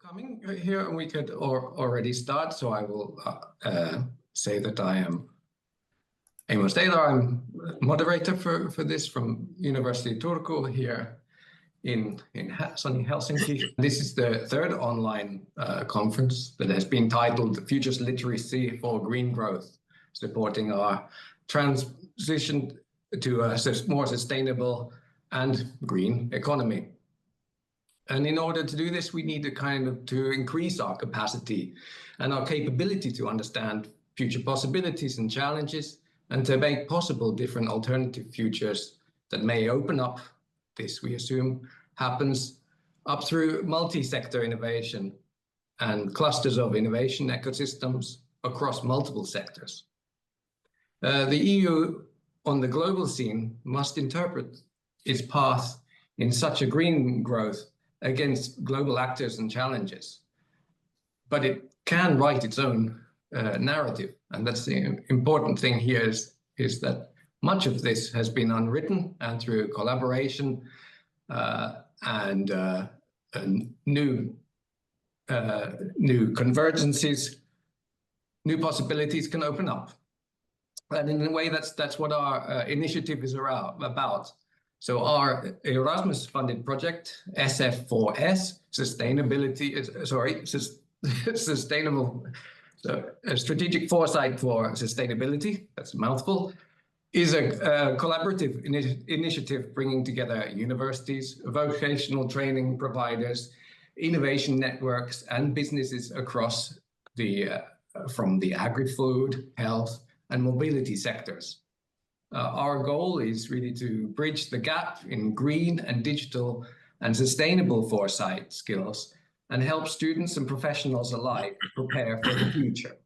coming here, and we could already start. So I will say that I am Amos Taylor. I'm moderator for this from University of Turku here in sunny Helsinki. This is the third online conference that has been titled Futures Literacy for Green Growth, supporting our transition to a more sustainable and green economy. And in order to do this, we need to increase our capacity and our capability to understand future possibilities and challenges, and to make possible different alternative futures that may open up. This, we assume, happens up through multi-sector innovation and clusters of innovation ecosystems across multiple sectors. The EU on the global scene must interpret its path in such a green growth against global actors and challenges. But it can write its own narrative. And that's the important thing here is that much of this has been unwritten, and through collaboration and new convergences, new possibilities can open up. And in a way, that's what our initiative is about. So our Erasmus-funded project, SF4S, Strategic Foresight for Sustainability, that's a mouthful, is a collaborative initiative bringing together universities, vocational training providers, innovation networks, and businesses across from the agri-food, health, and mobility sectors. Our goal is really to bridge the gap in green and digital and sustainable foresight skills and help students and professionals alike prepare for the future,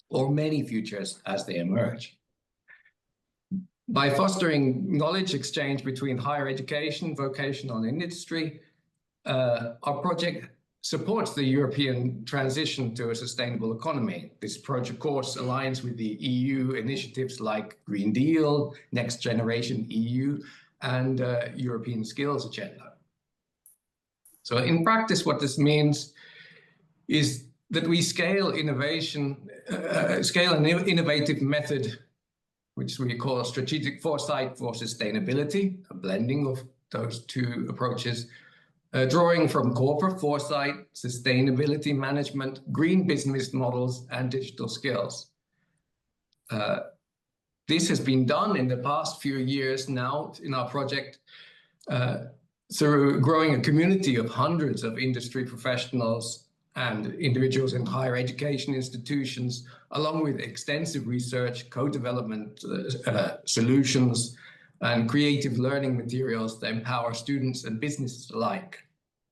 or many futures as they emerge. By fostering knowledge exchange between higher education, vocational, and industry, our project supports the European transition to a sustainable economy. This project, of course, aligns with the EU initiatives like Green Deal, NextGenerationEU, and European Skills Agenda. So in practice, what this means is that we scale an innovative method, which we call strategic foresight for sustainability, a blending of those two approaches, drawing from corporate foresight, sustainability management, green business models, and digital skills. This has been done in the past few years now in our project through growing a community of hundreds of industry professionals and individuals in higher education institutions, along with extensive research, co-development solutions, and creative learning materials that empower students and businesses alike.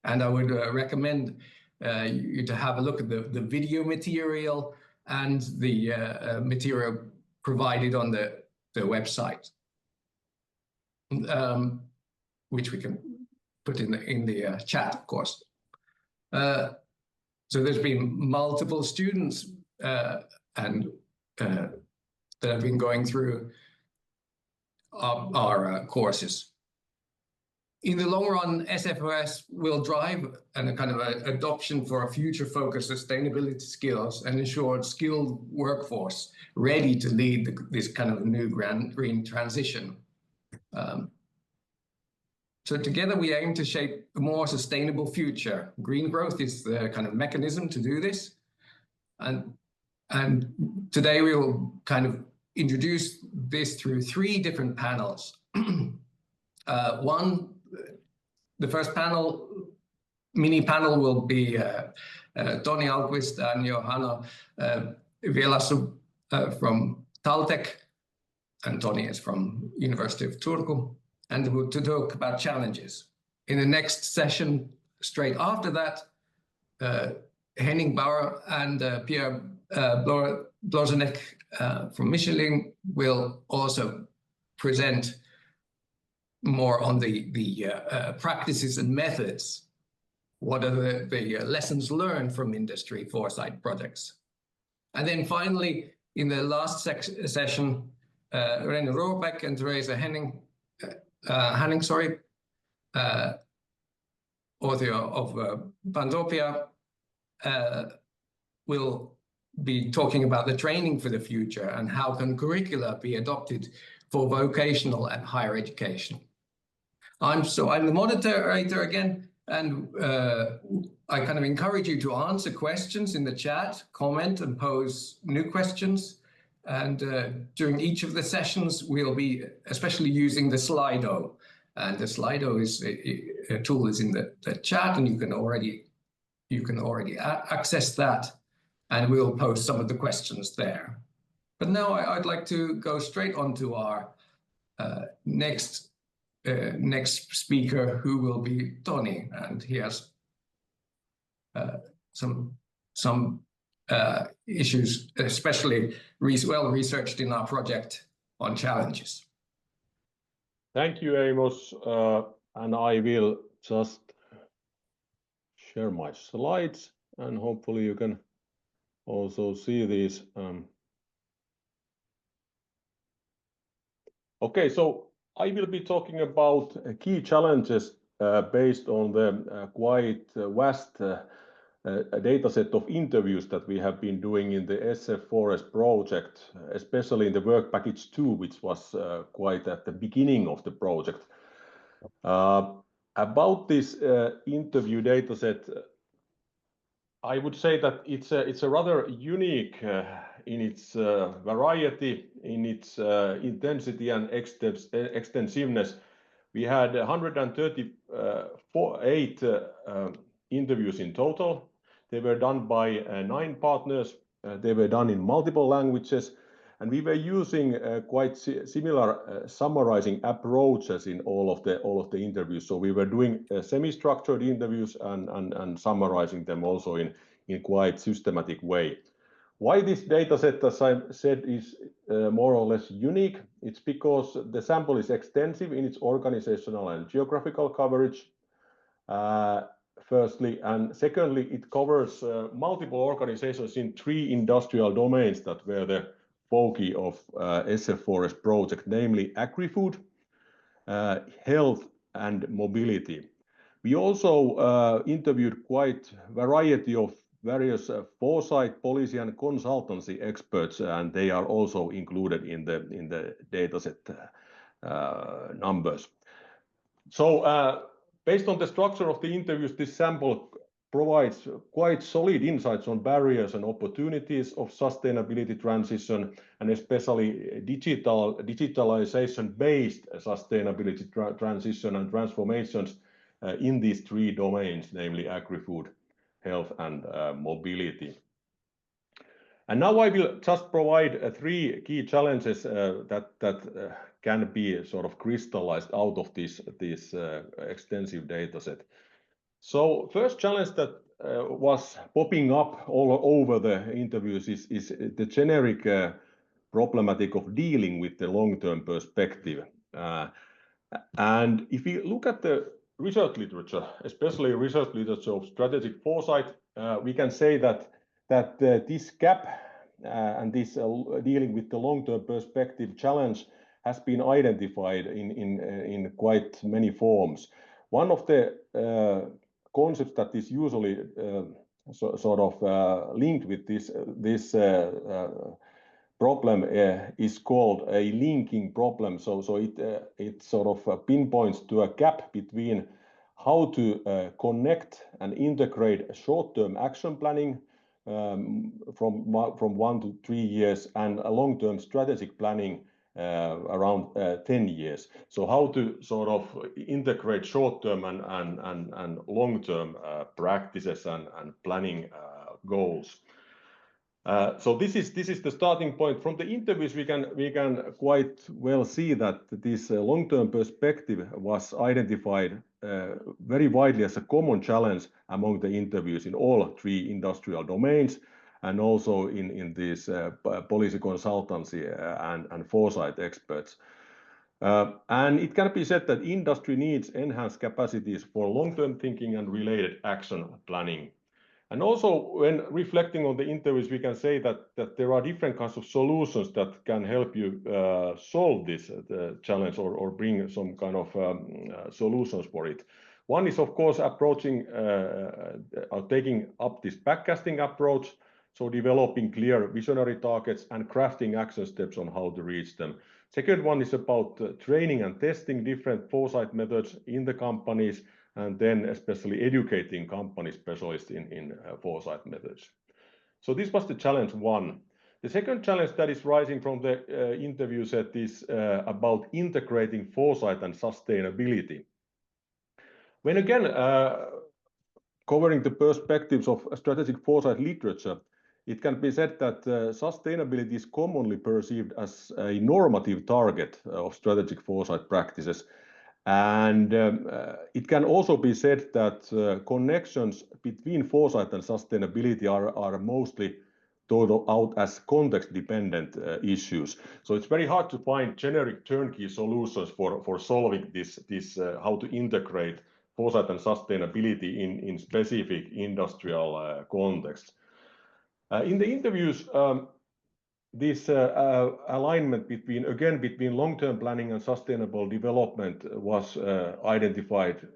And I would recommend you to have a look at the video material and the material provided on the website, which we can put in the chat, of course. So there's been multiple students that have been going through our courses. In the long run, SF4S will drive a kind of adoption for a future-focused sustainability skills and ensure a skilled workforce ready to lead this kind of new green transition. So together we aim to shape a more sustainable future. Green growth is the kind of mechanism to do this. And today we will kind of introduce this through three different panels. The first panel, mini panel, will be Toni Alquist and Johanna Vielasu from Taltech, and Toni is from University of Turku, and we'll talk about challenges. In the next session, straight after that, Henning Bauer and Pierre Blozenek from Michelin will also present more on the practices and methods. What are the lessons learned from industry foresight projects? And then finally, in the last session, René Rohrbeck and Theresa Henning, author of Pandopia, will be talking about the training for the future and how can curricula be adopted for vocational and higher education. I'm the moderator again, and I kind of encourage you to answer questions in the chat, comment and pose new questions. And during each of the sessions, we'll be especially using the Slido. And the Slido is a tool is in the chat, and you can already access that, and we'll post some of the questions there. But now I'd like to go straight on to our next speaker, who will be Toni, and he has some issues, especially well researched in our project on challenges. Thank you, Amos, and I will just share my slides, and hopefully you can also see these. Okay, so I will be talking about key challenges based on the quite vast data set of interviews that we have been doing in the SF4S project, especially in the work package 2, which was quite at the beginning of the project. About this interview data set, I would say that it's a rather unique in its variety, in its intensity and extensiveness. We had 138 interviews in total. They were done by 9 partners. They were done in multiple languages, and we were using quite similar summarizing approaches in all of the interviews. So we were doing semi-structured interviews and summarizing them also in quite systematic way. Why this data set, as I said, is more or less unique? It's because the sample is extensive in its organizational and geographical coverage, firstly, and secondly, it covers multiple organizations in 3 industrial domains that were the focus of SF4S project, namely agri-food, health and mobility. We also interviewed quite a variety of various foresight, policy and consultancy experts, and they are also included in the dataset numbers. So based on the structure of the interviews, this sample provides quite solid insights on barriers and opportunities of sustainability transition, and especially digitalization-based sustainability transition and transformations in these 3 domains, namely agri-food, health and mobility. And now I will just provide 3 key challenges that can be sort of crystallized out of this extensive data set. So first challenge that was popping up all over the interviews is the generic problematic of dealing with the long-term perspective. And if you look at the research literature, especially research literature of strategic foresight, we can say that this gap and this dealing with the long-term perspective challenge has been identified in quite many forms. One of the concepts that is usually sort of linked with this problem is called a linking problem. So it sort of pinpoints to a gap between how to connect and integrate short-term action planning from 1 to 3 years and a long-term strategic planning around 10 years. So how to sort of integrate short-term and long-term practices and planning goals. So this is the starting point. From the interviews, we can quite well see that this long-term perspective was identified very widely as a common challenge among the interviews in all 3 industrial domains, and also in these policy consultancy and foresight experts. And it can be said that industry needs enhanced capacities for long-term thinking and related action planning. And also, when reflecting on the interviews, we can say that there are different kinds of solutions that can help you solve this challenge or bring some kind of solutions for it. One is, of course, taking up this backcasting approach, so developing clear visionary targets and crafting action steps on how to reach them. Second one is about training and testing different foresight methods in the companies, and then especially educating company specialists in foresight methods. So this was the challenge one. The second challenge that is rising from the interview set is about integrating foresight and sustainability. When again covering the perspectives of strategic foresight literature, it can be said that sustainability is commonly perceived as a normative target of strategic foresight practices. And it can also be said that connections between foresight and sustainability are mostly thought out as context-dependent issues. So it's very hard to find generic turnkey solutions for solving this how to integrate foresight and sustainability in specific industrial contexts. In the interviews, this alignment between long-term planning and sustainable development was identified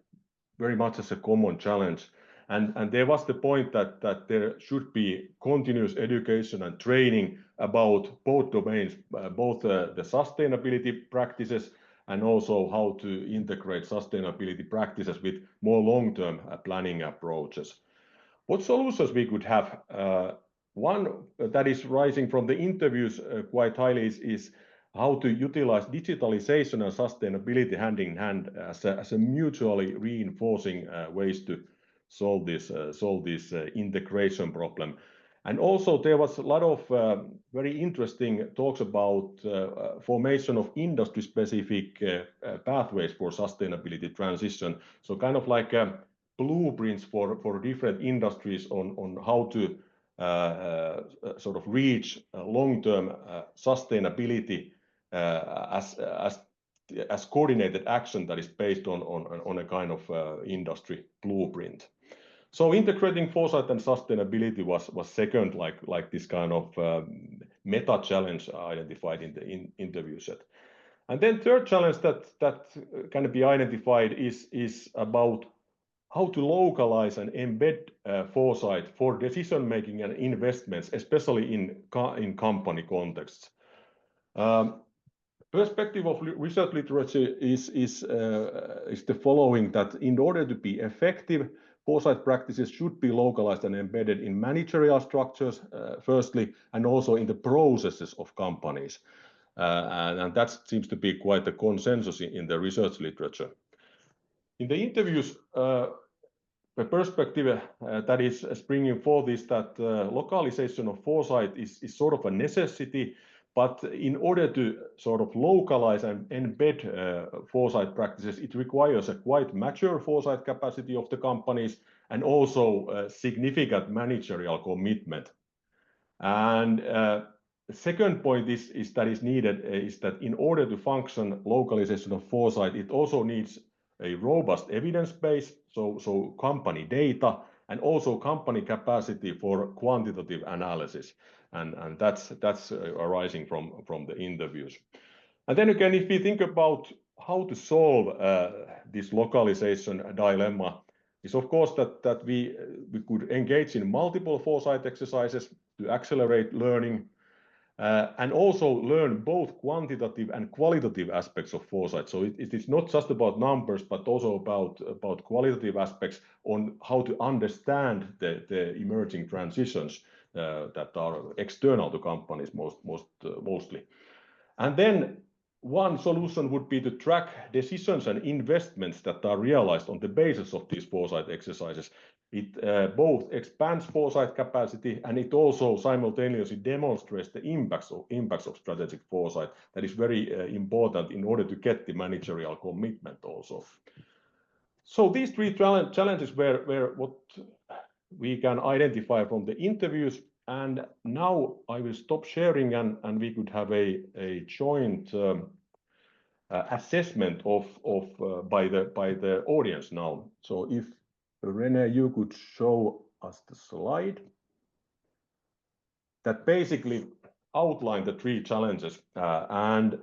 very much as a common challenge. And there was the point that there should be continuous education and training about both domains, both the sustainability practices and also how to integrate sustainability practices with more long-term planning approaches. What solutions we could have? One that is rising from the interviews quite highly is how to utilize digitalization and sustainability hand in hand as a mutually reinforcing ways to solve this integration problem. And also there was a lot of very interesting talks about formation of industry-specific pathways for sustainability transition. So kind of like blueprints for different industries on how to sort of reach long-term sustainability as coordinated action that is based on a kind of industry blueprint. So integrating foresight and sustainability was second, like this kind of meta challenge identified in the interview set. And then third challenge that can be identified is about how to localize and embed foresight for decision making and investments, especially in company contexts. Perspective of research literature is the following: that in order to be effective, foresight practices should be localized and embedded in managerial structures, firstly, and also in the processes of companies. And that seems to be quite a consensus in the research literature. In the interviews, the perspective that is springing forth is that localization of foresight is sort of a necessity, but in order to sort of localize and embed foresight practices, it requires a quite mature foresight capacity of the companies and also significant managerial commitment. And the second point is that in order to function localization of foresight, it also needs a robust evidence base, so company data, and also company capacity for quantitative analysis, and that's arising from the interviews. And then again, if we think about how to solve this localization dilemma, is of course that we could engage in multiple foresight exercises to accelerate learning. And also learn both quantitative and qualitative aspects of foresight. So it is not just about numbers, but also about qualitative aspects on how to understand the emerging transitions that are external to companies mostly. And then one solution would be to track decisions and investments that are realized on the basis of these foresight exercises. It both expands foresight capacity and it also simultaneously demonstrates the impacts of strategic foresight. That is very important in order to get the managerial commitment also. So these three challenges were what we can identify from the interviews. And now I will stop sharing and we could have a joint assessment by the audience now. So if René, you could show us the slide that basically outline the three challenges. And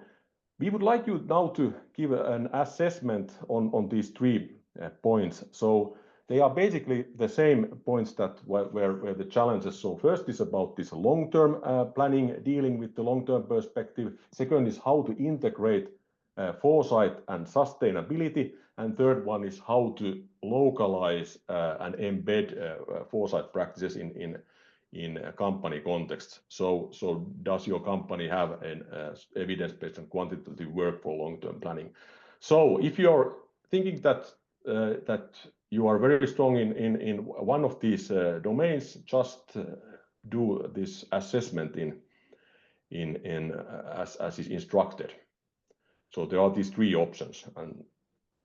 we would like you now to give an assessment on these three points. So they are basically the same points that where the challenges. So first is about this long-term planning, dealing with the long-term perspective. Second is how to integrate foresight and sustainability. And third one is how to localize and embed foresight practices in a company context. So does your company have an evidence-based and quantitative work for long-term planning? So if you're thinking that you are very strong in one of these domains, just do this assessment as is instructed. So there are these three options, and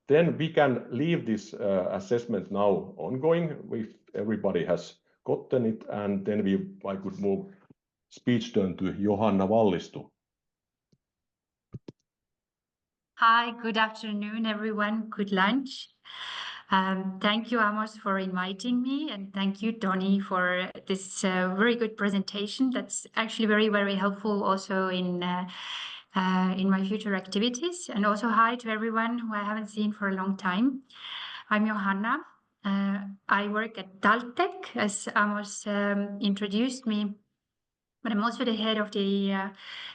then we can leave this assessment now ongoing if everybody has gotten it, and then I could move speech turn to Johanna Wallistu. Hi, good afternoon, everyone. Good lunch. Thank you, Amos, for inviting me, and thank you, Toni, for this very good presentation. That's actually very, very helpful also in my future activities. And also hi to everyone who I haven't seen for a long time. I'm Johanna. I work at Taltech, as Amos introduced me, but I'm also the head of the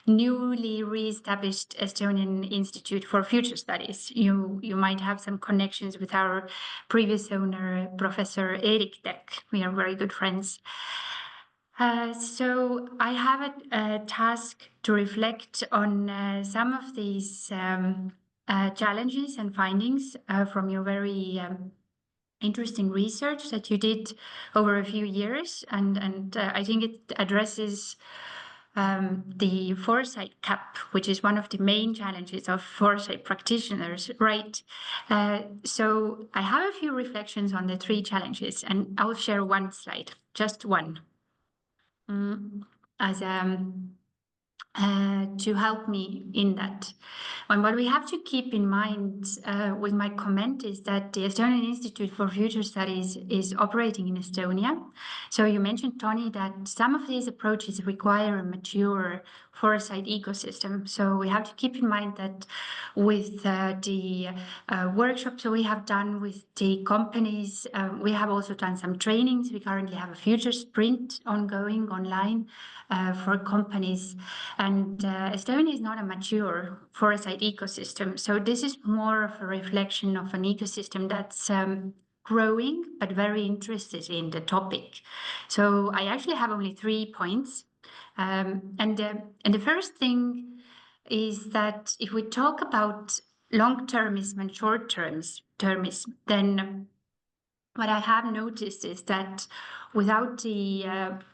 newly re-established Estonian Institute for Future Studies. You might have some connections with our previous owner, Professor Erik Tek. We are very good friends. So I have a task to reflect on some of these challenges and findings from your very interesting research that you did over a few years, and I think it addresses the foresight gap, which is one of the main challenges of foresight practitioners, right? So I have a few reflections on the three challenges, and I'll share one slide, just one, as to help me in that. And what we have to keep in mind with my comment is that the Estonian Institute for Future Studies is operating in Estonia. So you mentioned, Toni, that some of these approaches require a mature foresight ecosystem. So we have to keep in mind that with the workshops we have done with the companies, we have also done some trainings. We currently have a future sprint ongoing online for companies. And Estonia is not a mature foresight ecosystem. So this is more of a reflection of an ecosystem that's growing, but very interested in the topic. So I actually have only 3 points. And the first thing is that if we talk about long-termism and short-termism, then what I have noticed is that without the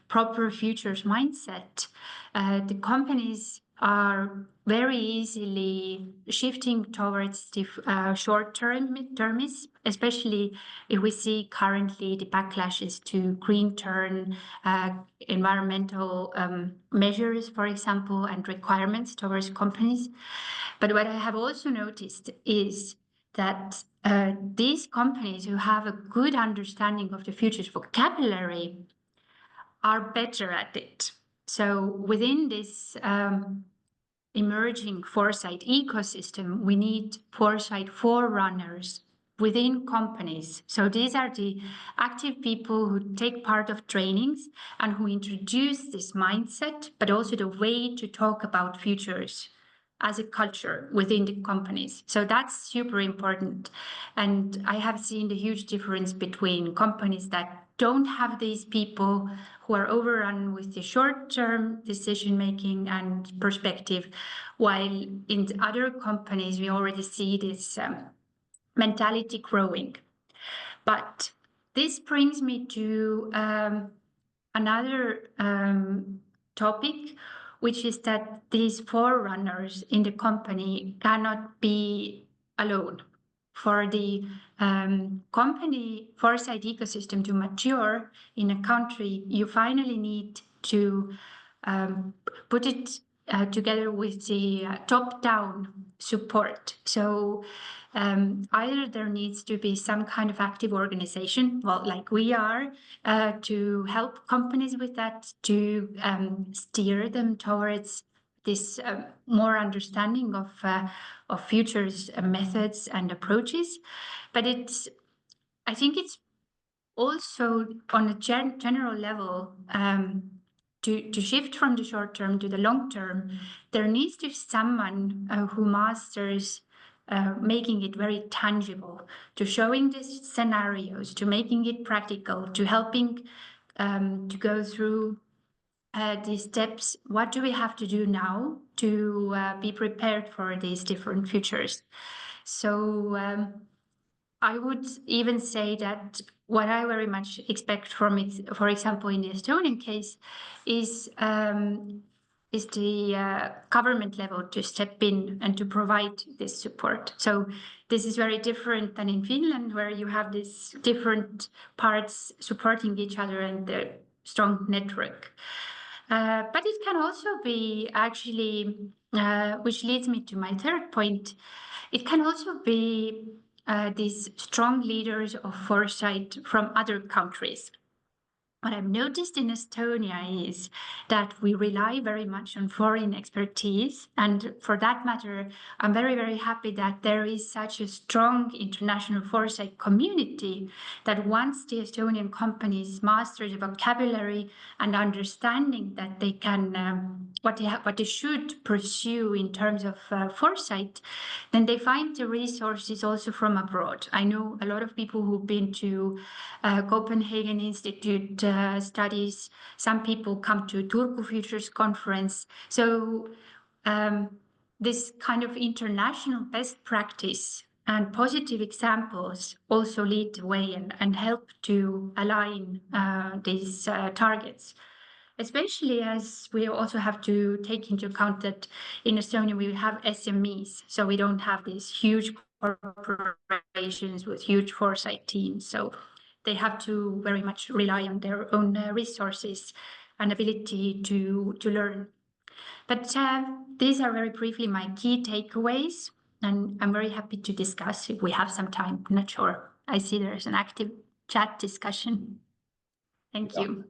proper futures mindset, the companies are very easily shifting towards the short-termism, especially if we see currently the backlashes to green turn, environmental measures, for example, and requirements towards companies. But what I have also noticed is that these companies who have a good understanding of the futures vocabulary are better at it. So within this emerging foresight ecosystem, we need foresight forerunners within companies. So these are the active people who take part of trainings and who introduce this mindset, but also the way to talk about futures as a culture within the companies. So that's super important. And I have seen the huge difference between companies that don't have these people who are overrun with the short-term decision-making and perspective, while in other companies, we already see this mentality growing. But this brings me to another topic, which is that these forerunners in the company cannot be alone. For the company foresight ecosystem to mature in a country, you finally need to put it together with the top-down support. So either there needs to be some kind of active organization, well, like we are, to help companies with that, to steer them towards this more understanding of futures methods and approaches. But I think it's also on a general level, to shift from the short term to the long term, there needs to be someone who masters making it very tangible, to showing these scenarios, to making it practical, to helping to go through these steps. What do we have to do now to be prepared for these different futures? So I would even say that what I very much expect from it, for example, in the Estonian case, is the government level to step in and to provide this support. So this is very different than in Finland, where you have these different parts supporting each other and the strong network. But it can also be actually, which leads me to my third point, it can also be these strong leaders of foresight from other countries. What I've noticed in Estonia is that we rely very much on foreign expertise. And for that matter, I'm very, very happy that there is such a strong international foresight community that once the Estonian companies master the vocabulary and understanding that they can, what they should pursue in terms of foresight, then they find the resources also from abroad. I know a lot of people who've been to Copenhagen Institute studies. Some people come to Turku Futures Conference. So this kind of international best practice and positive examples also lead the way and help to align these targets. Especially as we also have to take into account that in Estonia we have SMEs, so we don't have these huge corporations with huge foresight teams. So they have to very much rely on their own resources and ability to learn. But these are very briefly my key takeaways, and I'm very happy to discuss if we have some time. I'm not sure. I see there's an active chat discussion. Thank you.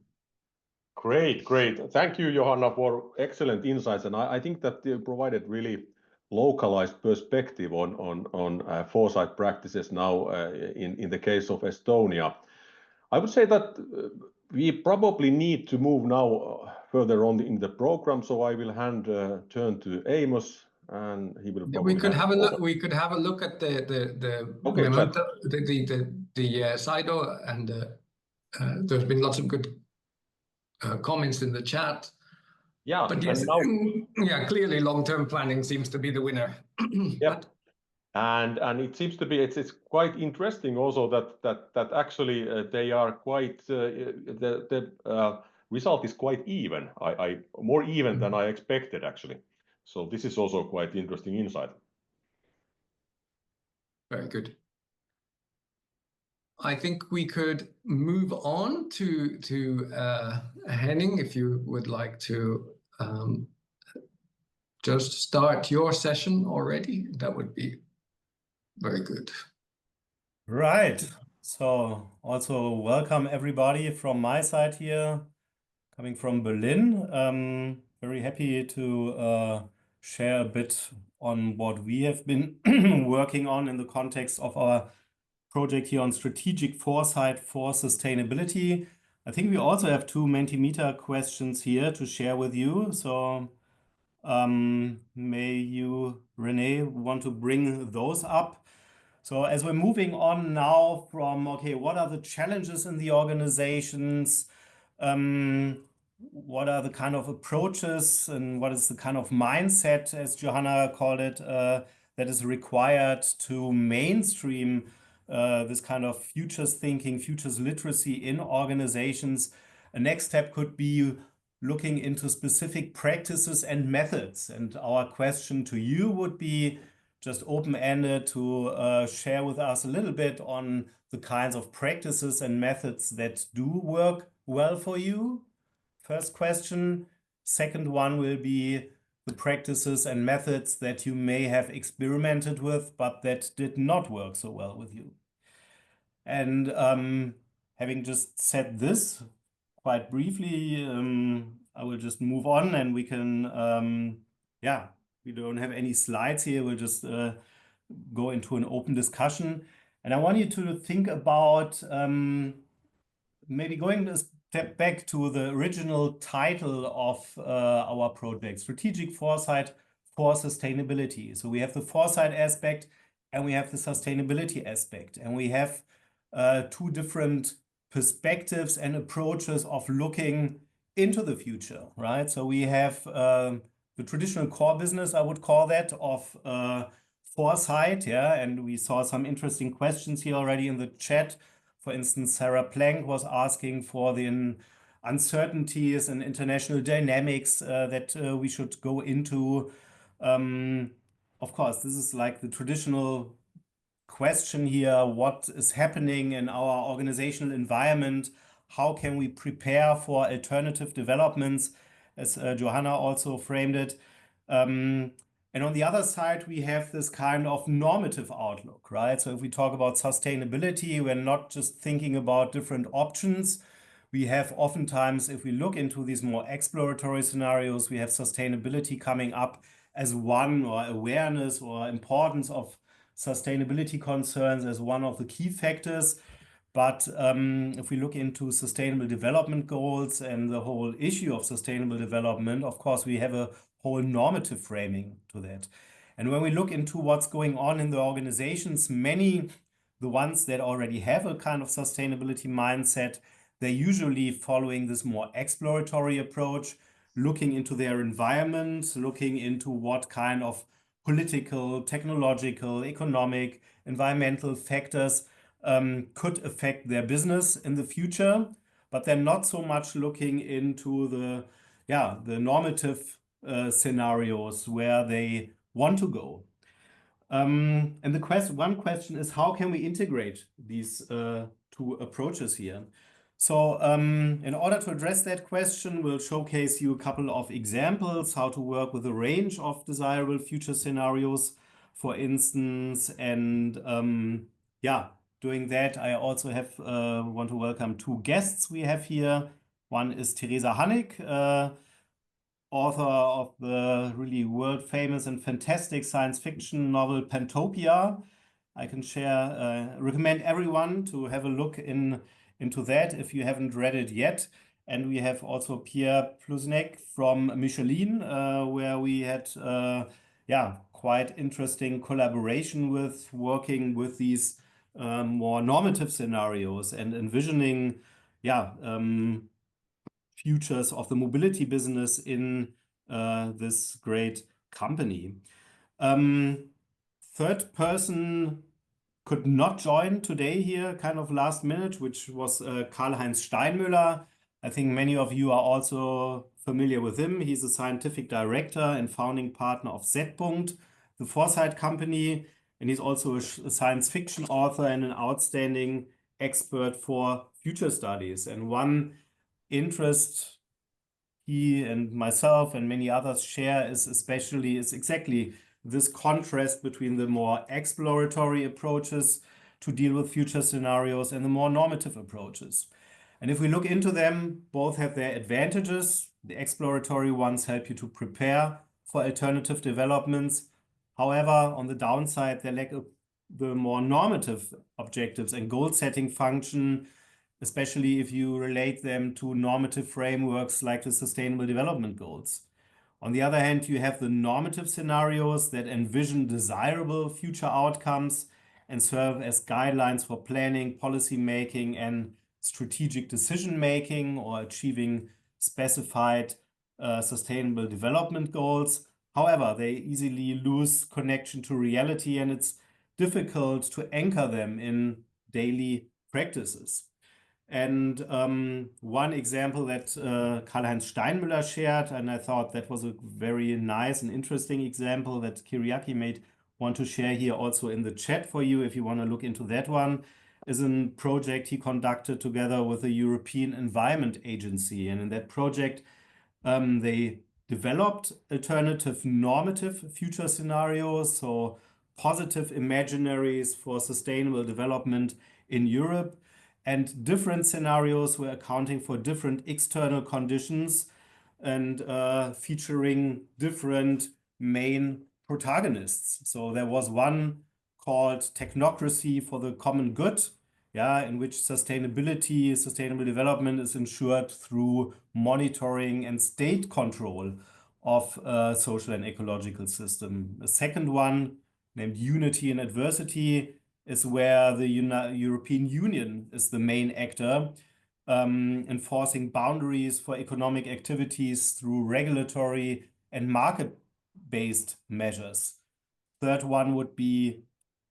Great. Thank you, Johanna, for excellent insights. And I think that you provided really localized perspective on foresight practices now in the case of Estonia. I would say that we probably need to move now further on in the program. So I will turn to Amos, and he will probably. We could have a look. We could have a look at the memento, the Slido, and there's been lots of good comments in the chat. Yeah, but yes, clearly long-term planning seems to be the winner. Yep. And it seems to be it's quite interesting also that actually they are quite the result is quite even. I more even than I expected actually. So this is also quite interesting insight. Very good. I think we could move on to Henning, if you would like to just start your session already. That would be very good. Right. So also welcome everybody from my side here, coming from Berlin. Very happy to share a bit on what we have been working on in the context of our project here on strategic foresight for sustainability. I think we also have two Mentimeter questions here to share with you. So may you, Renee, want to bring those up? So as we're moving on now from, okay, what are the challenges in the organizations? What are the kind of approaches and what is the kind of mindset, as Johanna called it, that is required to mainstream this kind of futures thinking, futures literacy in organizations? A next step could be looking into specific practices and methods. And our question to you would be just open-ended to share with us a little bit on the kinds of practices and methods that do work well for you. First question. Second one will be the practices and methods that you may have experimented with, but that did not work so well with you. And having just said this quite briefly, I will just move on and we can yeah, we don't have any slides here. We'll just go into an open discussion. And I want you to think about maybe going a step back to the original title of our project, Strategic Foresight for Sustainability. So we have the foresight aspect and we have the sustainability aspect. And we have two different perspectives and approaches of looking into the future, right? So we have the traditional core business, I would call that, of foresight, yeah, and we saw some interesting questions here already in the chat. For instance, Sarah Plank was asking for the uncertainties and international dynamics that we should go into. Of course, this is like the traditional question here: what is happening in our organizational environment? How can we prepare for alternative developments, as Johanna also framed it? And on the other side, we have this kind of normative outlook, right? So if we talk about sustainability, we're not just thinking about different options. We have oftentimes, if we look into these more exploratory scenarios, we have sustainability coming up as one, or awareness or importance of sustainability concerns as one of the key factors. But if we look into sustainable development goals and the whole issue of sustainable development, of course, we have a whole normative framing to that. And when we look into what's going on in the organizations, many, the ones that already have a kind of sustainability mindset, they're usually following this more exploratory approach, looking into their environment, looking into what kind of political, technological, economic, environmental factors could affect their business in the future, but they're not so much looking into the normative scenarios where they want to go. And one question is, how can we integrate these two approaches here? So in order to address that question, we'll showcase you a couple of examples, how to work with a range of desirable future scenarios, for instance. And doing that, I also want to welcome two guests we have here. One is Theresa Hannig, author of the really world famous and fantastic science fiction novel Pantopia. I can recommend everyone to have a look into that if you haven't read it yet. And we have also Pierre Plusnek from Michelin, where we had quite interesting collaboration with working with these more normative scenarios and envisioning futures of the mobility business in this great company. Third person could not join today here, kind of last minute, which was Karl-Heinz Steinmüller. I think many of you are also familiar with him. He's a scientific director and founding partner of Z-Punkt, the foresight company, and he's also a science fiction author and an outstanding expert for future studies. And one interest he and myself and many others share is exactly this contrast between the more exploratory approaches to deal with future scenarios and the more normative approaches. And if we look into them, both have their advantages. The exploratory ones help you to prepare for alternative developments. However, on the downside, they lack the more normative objectives and goal-setting function, especially if you relate them to normative frameworks like the Sustainable Development Goals. On the other hand, you have the normative scenarios that envision desirable future outcomes and serve as guidelines for planning, policy making, and strategic decision making, or achieving specified sustainable development goals. However, they easily lose connection to reality, and it's difficult to anchor them in daily practices. And one example that Karl-Heinz Steinmüller shared, and I thought that was a very nice and interesting example that Kyriaki made want to share here also in the chat for you if you want to look into that one, is a project he conducted together with the European Environment Agency. And in that project, they developed alternative normative future scenarios, so positive imaginaries for sustainable development in Europe. And different scenarios were accounting for different external conditions and featuring different main protagonists. So there was one called Technocracy for the Common Good, in which sustainable development is ensured through monitoring and state control of social and ecological system. The second one, named Unity in Adversity, is where the European Union is the main actor, enforcing boundaries for economic activities through regulatory and market-based measures. Third one would be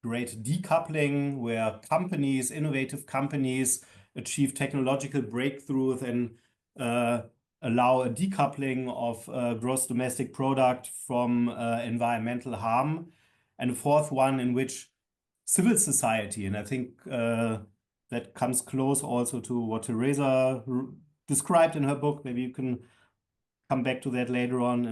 Great Decoupling, where innovative companies, achieve technological breakthroughs and allow a decoupling of gross domestic product from environmental harm. And the fourth one, in which civil society, and I think that comes close also to what Teresa described in her book. Maybe you can come back to that later on.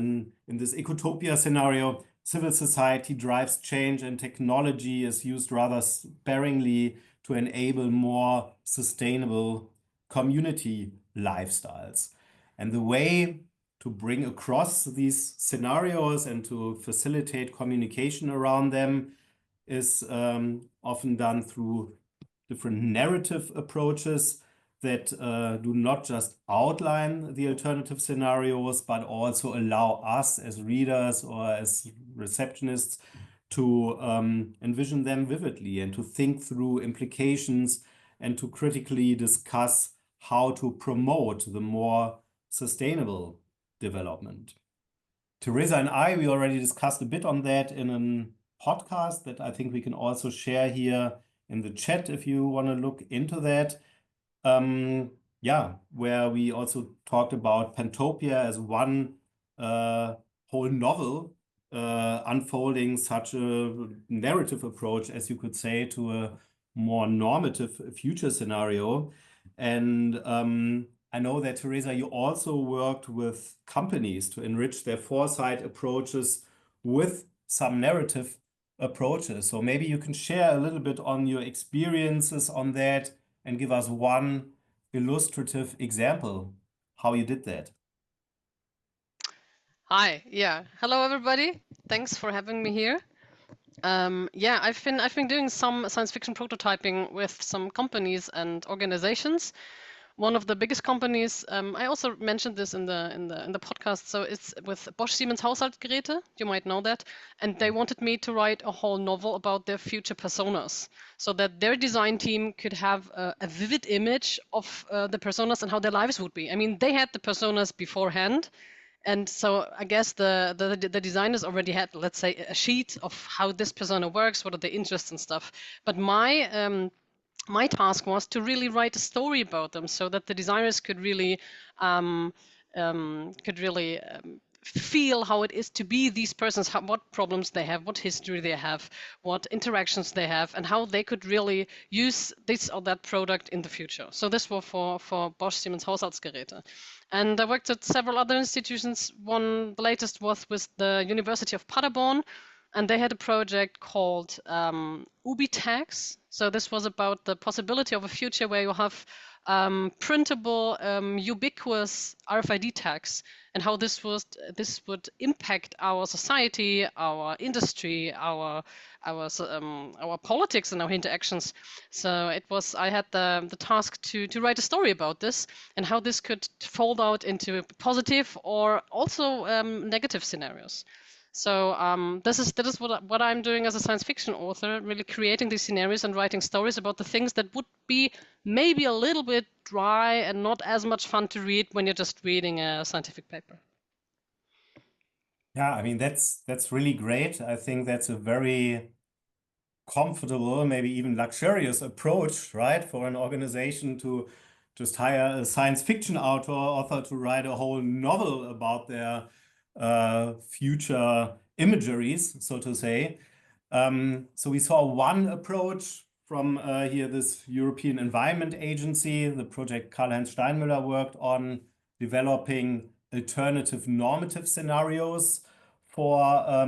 In this ecotopia scenario, civil society drives change and technology is used rather sparingly to enable more sustainable community lifestyles. And the way to bring across these scenarios and to facilitate communication around them is often done through different narrative approaches that do not just outline the alternative scenarios, but also allow us as readers or as receptionists to envision them vividly and to think through implications and to critically discuss how to promote the more sustainable development. Teresa and we already discussed a bit on that in a podcast that I think we can also share here in the chat if you want to look into that. Where we also talked about Pantopia as one whole novel unfolding such a narrative approach, as you could say, to a more normative future scenario. And I know that, Teresa, you also worked with companies to enrich their foresight approaches with some narrative approaches. So maybe you can share a little bit on your experiences on that and give us one illustrative example how you did that. Hi, hello everybody. Thanks for having me here. I've been doing some science fiction prototyping with some companies and organizations. One of the biggest companies, I also mentioned this in the podcast, so it's with Bosch Siemens Haushaltsgeräte, you might know that, and they wanted me to write a whole novel about their future personas, so that their design team could have a vivid image of the personas and how their lives would be. I mean, they had the personas beforehand, and so I guess the designers already had, let's say, a sheet of how this persona works, what are the interests and stuff. But my task was to really write a story about them, so that the designers could really feel how it is to be these persons, what problems they have, what history they have, what interactions they have, and how they could really use this or that product in the future. So this was for Bosch Siemens Haushaltsgeräte. And I worked at several other institutions. The latest was with the University of Paderborn, and they had a project called UBI tags. So this was about the possibility of a future where you have printable, ubiquitous RFID tags, and how this would impact our society, our industry, our politics and our interactions. So I had the task to write a story about this and how this could fold out into positive or also negative scenarios. So that is what I'm doing as a science fiction author, really creating these scenarios and writing stories about the things that would be maybe a little bit dry and not as much fun to read when you're just reading a scientific paper. Yeah, I mean, that's really great. I think that's a very comfortable, maybe even luxurious approach, right, for an organization to just hire a science fiction author to write a whole novel about their future imageries, so to say. So we saw one approach from here, this European Environment Agency, the project Karl-Heinz Steinmüller worked on, developing alternative normative scenarios for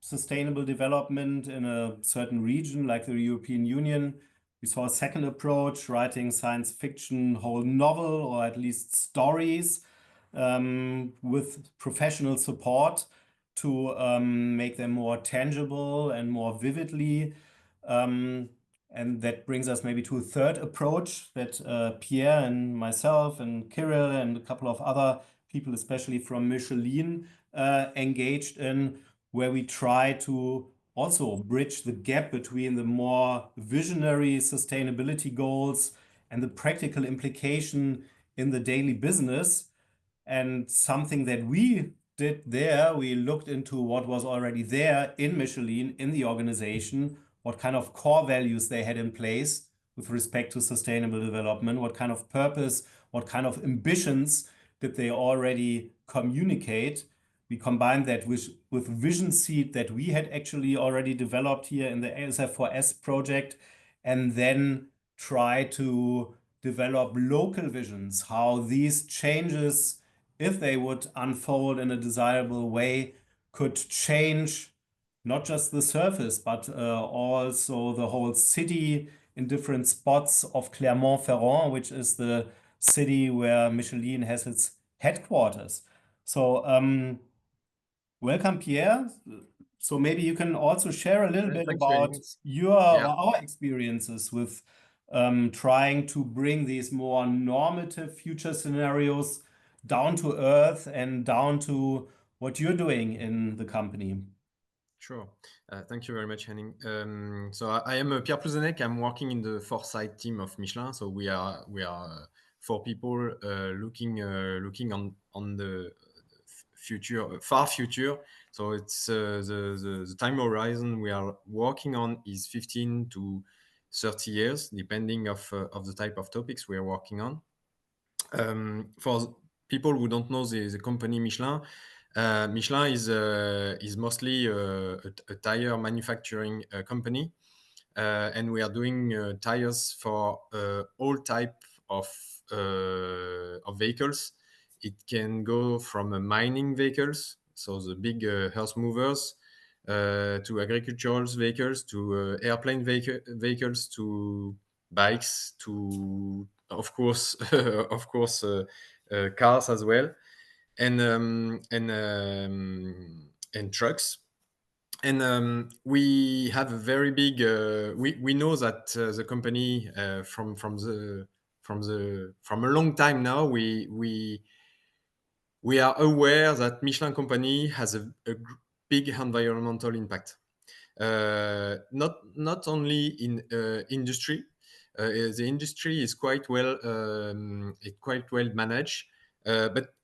sustainable development in a certain region like the European Union. We saw a second approach, writing science fiction whole novel or at least stories with professional support to make them more tangible and more vividly. And that brings us maybe to a third approach that Pierre and myself and Kirill and a couple of other people, especially from Michelin, engaged in, where we try to also bridge the gap between the more visionary sustainability goals and the practical implication in the daily business. And something that we did there, we looked into what was already there in Michelin, in the organization, what kind of core values they had in place with respect to sustainable development, what kind of purpose, what kind of ambitions did they already communicate. We combined that with vision seed that we had actually already developed here in the SF4S project, and then try to develop local visions, how these changes, if they would unfold in a desirable way, could change not just the surface, but also the whole city in different spots of Clermont-Ferrand, which is the city where Michelin has its headquarters. So welcome, Pierre. So maybe you can also share a little bit about your or our experiences with trying to bring these more normative future scenarios down to earth and down to what you're doing in the company. Sure. Thank you very much, Henning. So I am Pierre Pluzenek. I'm working in the foresight team of Michelin. So we are 4 people looking on the future, far future. So it's the time horizon we are working on is 15 to 30 years, depending of the type of topics we are working on. For people who don't know the company Michelin, Michelin is mostly a tire manufacturing company, and we are doing tires for all type of vehicles. It can go from mining vehicles, so the big earth movers, to agricultural vehicles, to airplane vehicles, to bikes, to of course cars as well, and trucks. And we have a very big. We know that the company from a long time now. We are aware that Michelin company has a big environmental impact. Not only in industry. The industry is quite well managed, but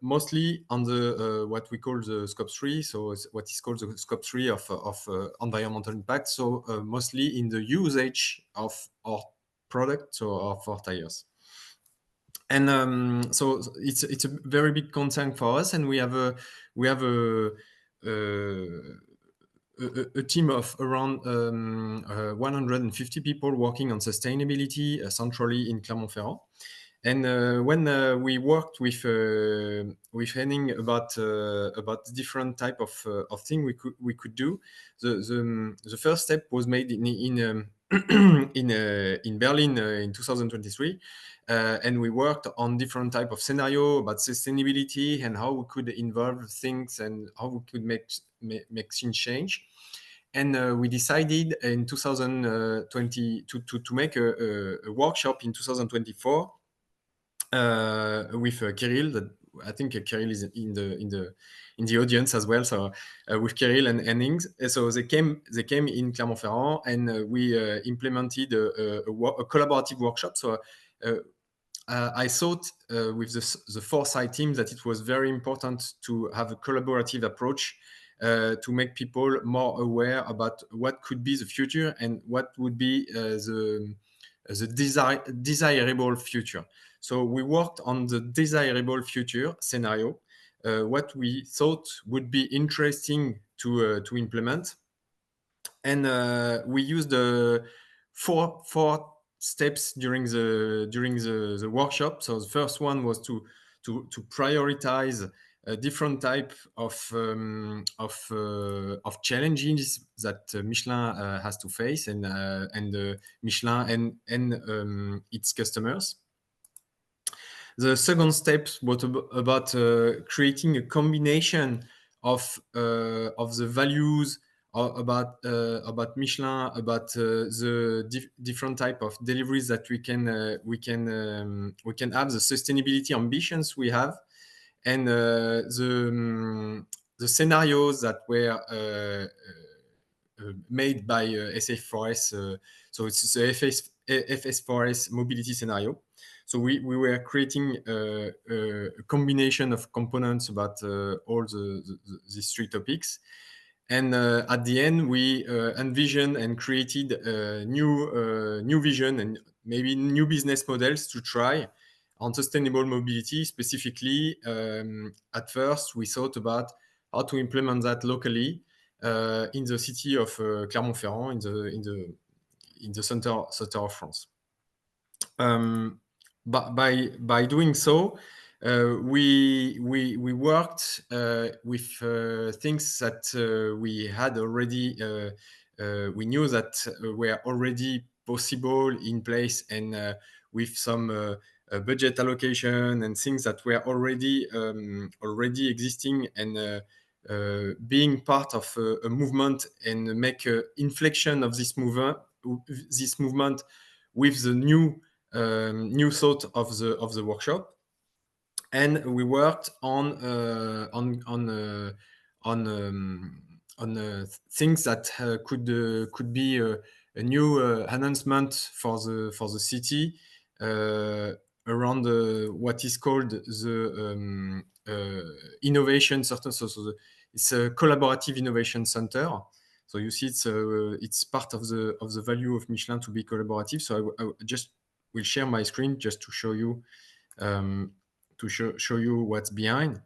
mostly on the what we call the scope 3. So what is called the scope 3 of environmental impact. So mostly in the usage of our products or of our tires. And so it's a very big concern for us, and we have a team of around 150 people working on sustainability centrally in Clermont-Ferrand. And when we worked with Henning about different type of thing we could do, the first step was made in Berlin in 2023, and we worked on different type of scenario about sustainability and how we could involve things and how we could make things change. And we decided in 2020 to make a workshop in 2024 with Kirill. That I think Kirill is in the audience as well. So with Kirill and Henning, so they came in Clermont-Ferrand, and we implemented a collaborative workshop. So I thought with the foresight team that it was very important to have a collaborative approach to make people more aware about what could be the future and what would be the desirable future. So we worked on the desirable future scenario, what we thought would be interesting to implement, and we used four steps during the workshop. So the first one was to prioritize a different type of challenges that Michelin has to face, and Michelin and its customers. The second step was about creating a combination of the values about Michelin, about the different type of deliveries that we can have, the sustainability ambitions we have, and the scenarios that were made by SF4S. So it's the FS4S mobility scenario. So we were creating a combination of components about all these three topics. And at the end, we envisioned and created a new vision and maybe new business models to try on sustainable mobility. Specifically, at first, we thought about how to implement that locally in the city of Clermont-Ferrand, in the center of France. But by doing so, we worked with things that we had already. We knew that were already possible in place, and with some budget allocation and things that were already existing, and being part of a movement and make an inflection of this movement with the new thought of the workshop. And we worked on things that could be a new announcement for the city around what is called the innovation center. So it's a collaborative innovation center. So you see, it's part of the value of Michelin to be collaborative. So I just will share my screen just to show you show you what's behind.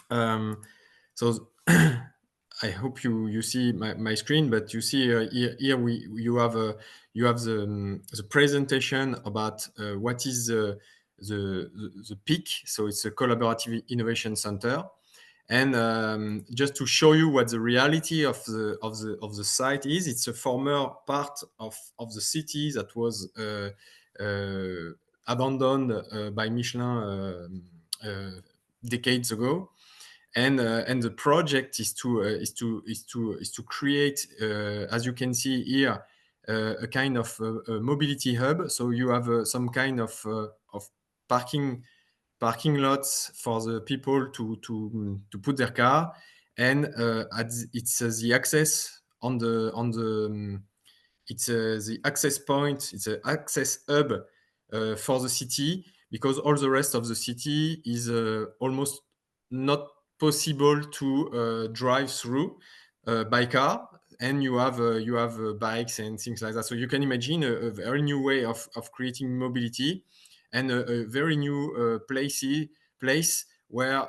So I hope you see my screen, but you see here you have the presentation about what is the PIC. So it's a collaborative innovation center. And just to show you what the reality of the site is, it's a former part of the city that was abandoned by Michelin decades ago, and the project is to create, as you can see here, a kind of mobility hub. So you have some kind of parking lots for the people to put their car, and it's the access on the it's the access point. It's an access hub for the city, because all the rest of the city is almost not possible to drive through by car, and you have bikes and things like that. So you can imagine a very new way of creating mobility, and a very new place where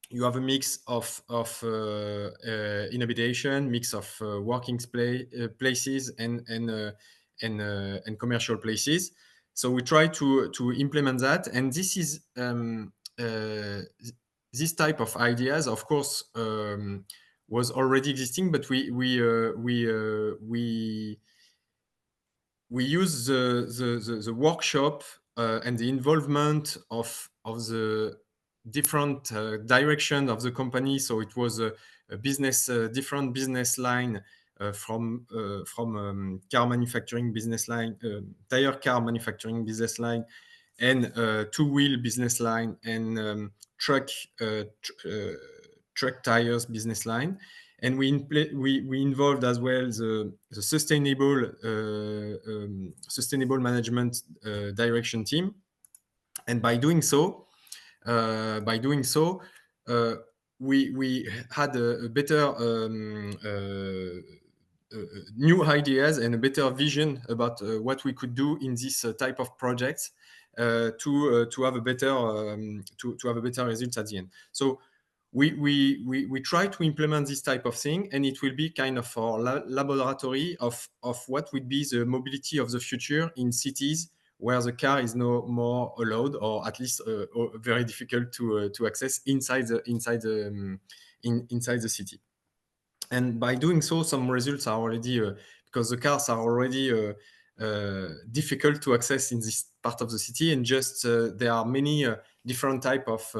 you have a mix of inhabitation, mix of working places and commercial places. So we try to implement that, and this is this type of ideas, of course, was already existing, but we use the workshop and the involvement of the different direction of the company. So it was a different business line from car manufacturing business line, tire car manufacturing business line, and two-wheel business line, and truck tires business line. And we involved as well the sustainable management direction team. And by doing so, we had a better new ideas and a better vision about what we could do in this type of projects to have a better result at the end. So we try to implement this type of thing, and it will be kind of our laboratory of what would be the mobility of the future in cities where the car is no more allowed, or at least very difficult to access inside the city. And by doing so, some results are already because the cars are already difficult to access in this part of the city, and just there are many different type of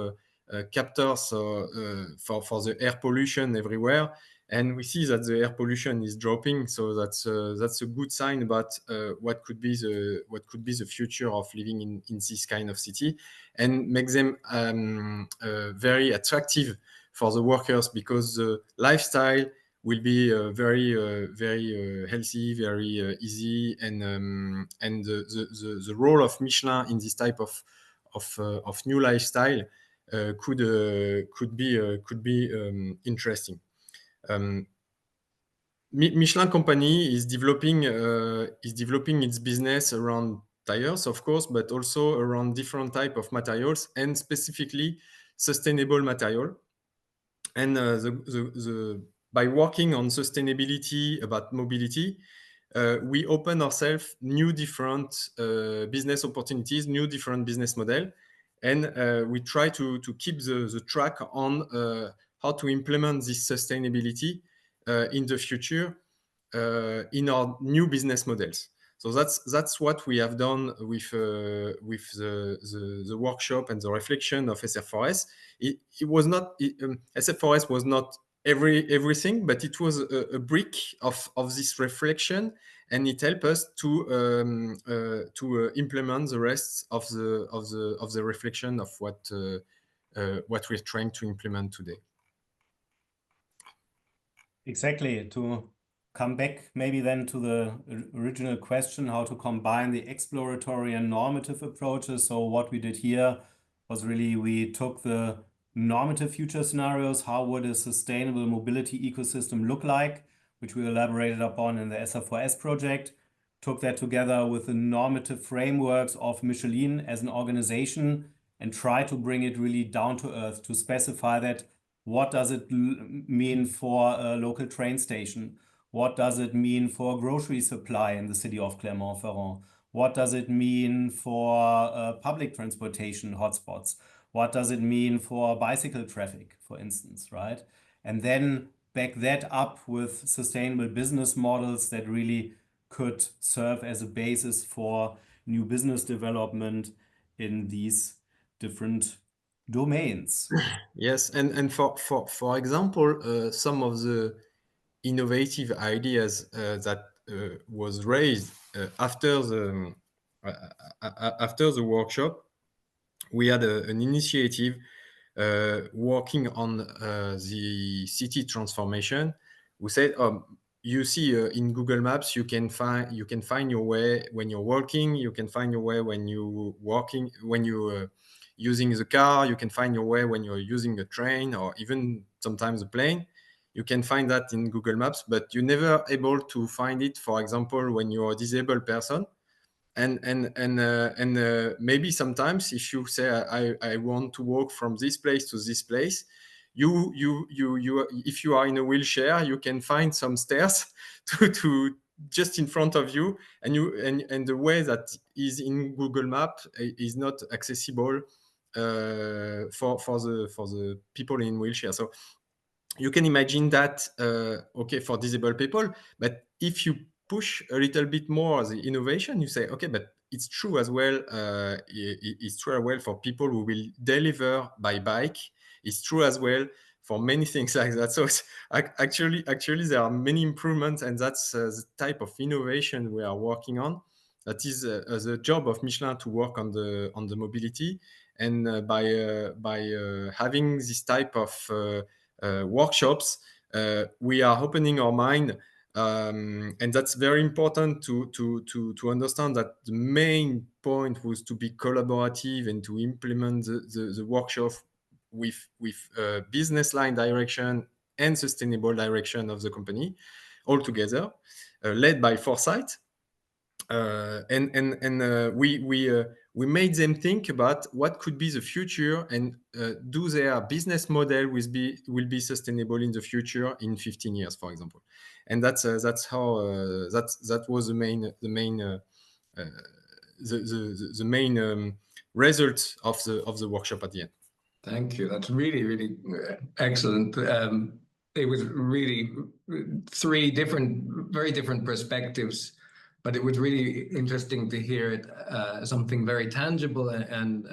captors for the air pollution everywhere. And we see that the air pollution is dropping, so that's a good sign about what could be the future of living in this kind of city, and make them very attractive for the workers, because the lifestyle will be very healthy, very easy, and the role of Michelin in this type of new lifestyle could be interesting. Michelin company is developing its business around tires, of course, but also around different type of materials, and specifically sustainable material. And by working on sustainability about mobility, we open ourselves new different business opportunities, new different business model, and we try to keep the track on how to implement this sustainability in the future in our new business models. So that's what we have done with the workshop and the reflection of SF4S. It was not SF4S was not everything, but it was a brick of this reflection, and it helped us to implement the rest of the reflection of what we're trying to implement today. Exactly. To come back maybe then to the original question, how to combine the exploratory and normative approaches. So what we did here was really, we took the normative future scenarios, how would a sustainable mobility ecosystem look like, which we elaborated upon in the SF4S project, took that together with the normative frameworks of Michelin as an organization, and try to bring it really down to earth to specify that. What does it mean for a local train station? What does it mean for grocery supply in the city of Clermont-Ferrand? What does it mean for public transportation hotspots? What does it mean for bicycle traffic, for instance, right? And then back that up with sustainable business models that really could serve as a basis for new business development in these different domains. Yes, and for example, some of the innovative ideas that was raised after the workshop, we had an initiative working on the city transformation. We said, you see, in Google Maps, you can find your way when you're walking. You can find your way when you walking, when you using the car. You can find your way when you're using a train, or even sometimes a plane. You can find that in Google Maps, but you're never able to find it, for example, when you're a disabled person. And maybe sometimes if you say I want to walk from this place to this place, you if you are in a wheelchair, you can find some stairs to just in front of you, and the way that is in Google Map is not accessible for the people in wheelchair. So you can imagine that okay, for disabled people, but if you push a little bit more the innovation, you say, okay, but it's true as well. It's true as well for people who will deliver by bike. It's true as well for many things like that. So it's actually there are many improvements, and that's the type of innovation we are working on. That is the job of Michelin, to work on the mobility, and by having this type of workshops, we are opening our mind. And that's very important to understand that the main point was to be collaborative and to implement the workshop with business line direction and sustainable direction of the company all together, led by foresight. We made them think about what could be the future, and do their business model will be sustainable in the future in 15 years, for example. And that's how that was the main result of the workshop at the end. Thank you. That's really, really excellent. It was really three very different perspectives, but it was really interesting to hear it, something very tangible and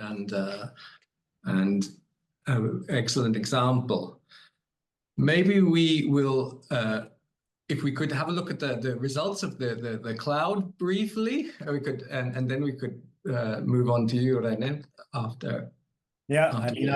excellent example. Maybe we will, if we could have a look at the results of the cloud briefly, we could, and then we could move on to you, René, after. Yeah, after I mean,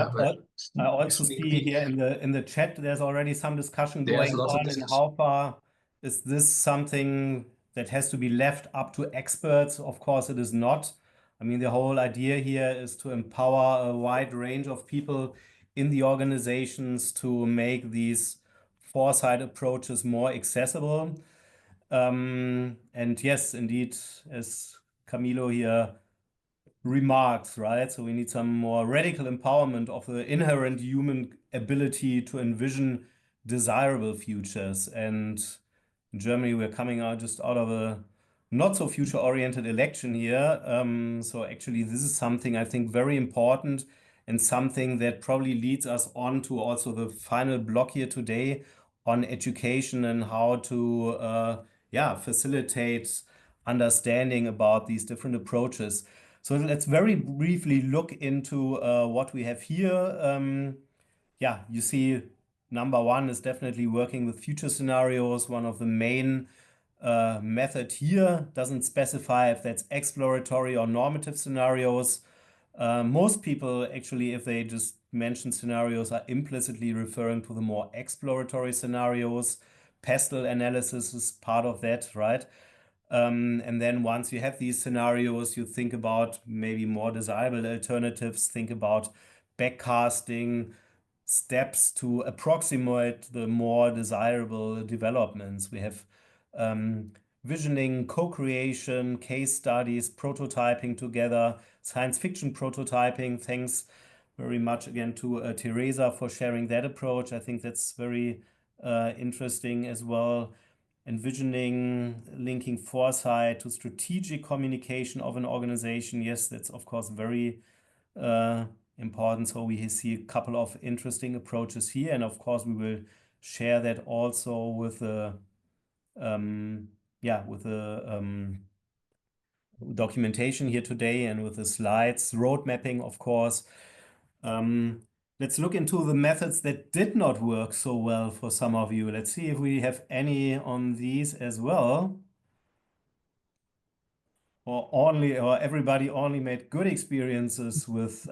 I also see here in the chat there's already some discussion Yes, going lots of on, and discussion. how far is this something that has to be left up to experts? Of course, it is not. I mean, the whole idea here is to empower a wide range of people in the organizations to make these foresight approaches more accessible. And yes, indeed, as Camilo here remarks, right? So we need some more radical empowerment of the inherent human ability to envision desirable futures. And in Germany, we're coming out just out of a not so future-oriented election here. So actually, this is something I think very important, and something that probably leads us on to also the final block here today on education and how to facilitate understanding about these different approaches. So let's very briefly look into what we have here. You see, number one is definitely working with future scenarios. One of the main method here doesn't specify if that's exploratory or normative scenarios. Most people actually, if they just mention scenarios, are implicitly referring to the more exploratory scenarios. Pestle analysis is part of that, right? And then once you have these scenarios, you think about maybe more desirable alternatives, think about backcasting steps to approximate the more desirable developments. We have visioning, co-creation, case studies, prototyping together, science fiction prototyping. Thanks very much again to Teresa for sharing that approach. I think that's very interesting as well. Envisioning, linking foresight to strategic communication of an organization. Yes, that's of course very important. So we see a couple of interesting approaches here, and of course we will share that also with the documentation here today and with the slides, road mapping, of course. Let's look into the methods that did not work so well for some of you. Let's see if we have any on these as well. Or everybody only made good experiences with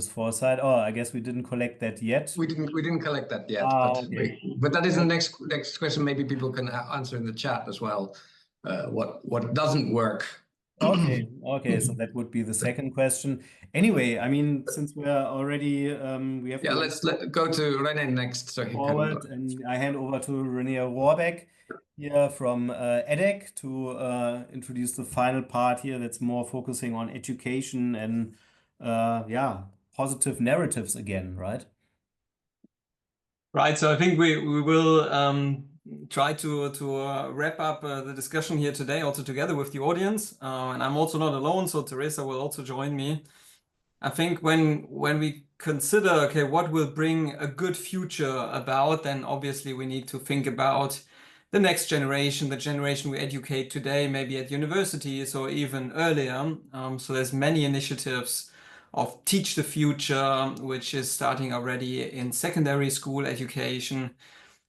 foresight. Oh, I guess we didn't collect that yet. We didn't collect that yet, okay. but that is the next question. Maybe people can answer in the chat as well. What doesn't work? Okay, so that would be the second question. Anyway, I mean, since we're already we have let's go to René next, so he forward, and I hand over to René Rohrbeck here from EDEC to introduce the final part here that's more focusing on education and positive narratives again, right? Right. So I think we will try to wrap up the discussion here today, also together with the audience. And I'm also not alone, so Teresa will also join me. I think when we consider, okay, what will bring a good future about, then obviously we need to think about the next generation, the generation we educate today, maybe at universities or even earlier. So there's many initiatives of Teach the Future, which is starting already in secondary school education.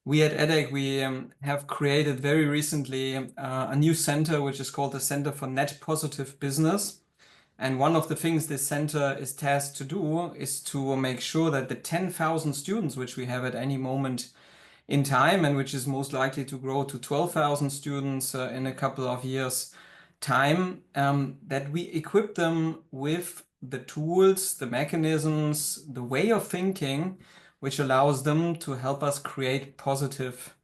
We at EDEC, we have created very recently a new center, which is called the Center for Net Positive Business. And one of the things this center is tasked to do is to make sure that the 10,000 students, which we have at any moment in time, and which is most likely to grow to 12,000 students in a couple of years' time, that we equip them with the tools, the mechanisms, the way of thinking, which allows them to help us create positive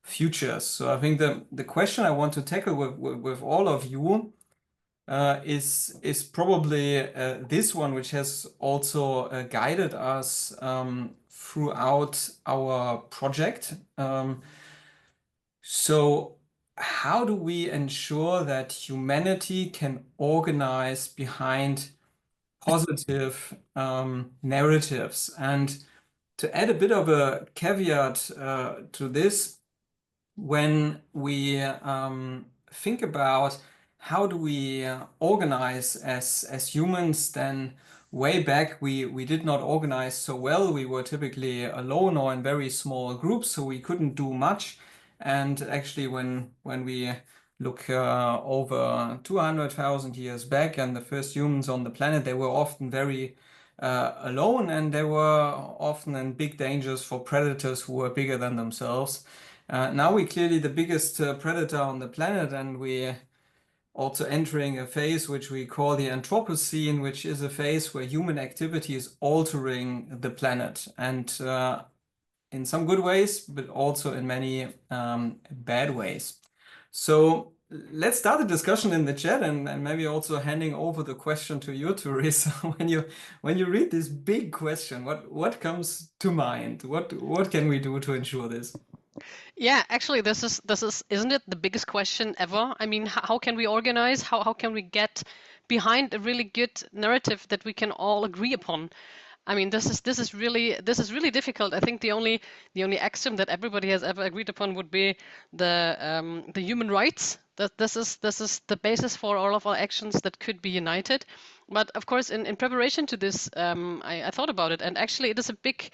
futures. So I think the question I want to tackle with all of you is probably this one, which has also guided us throughout our project. So how do we ensure that humanity can organize behind positive narratives? And to add a bit of a caveat to this, when we think about how do we organize as humans, then way back, we did not organize so well. We were typically alone or in very small groups, so we couldn't do much. And actually, when we look over 200,000 years back and the first humans on the planet, they were often very alone, and they were often in big dangers for predators who were bigger than themselves. Now we're clearly the biggest predator on the planet, and we also entering a phase which we call the Anthropocene, which is a phase where human activity is altering the planet, and in some good ways, but also in many bad ways. So let's start a discussion in the chat, and maybe also handing over the question to you, Teresa. When you read this big question, what comes to mind? What can we do to ensure this? Yeah, actually, this is isn't it the biggest question ever? I mean, how can we organize? How can we get behind a really good narrative that we can all agree upon? I mean, this is really difficult. I think the only axiom that everybody has ever agreed upon would be the human rights. That this is the basis for all of our actions that could be united. But of course, in preparation to this, I thought about it, and actually, it is a big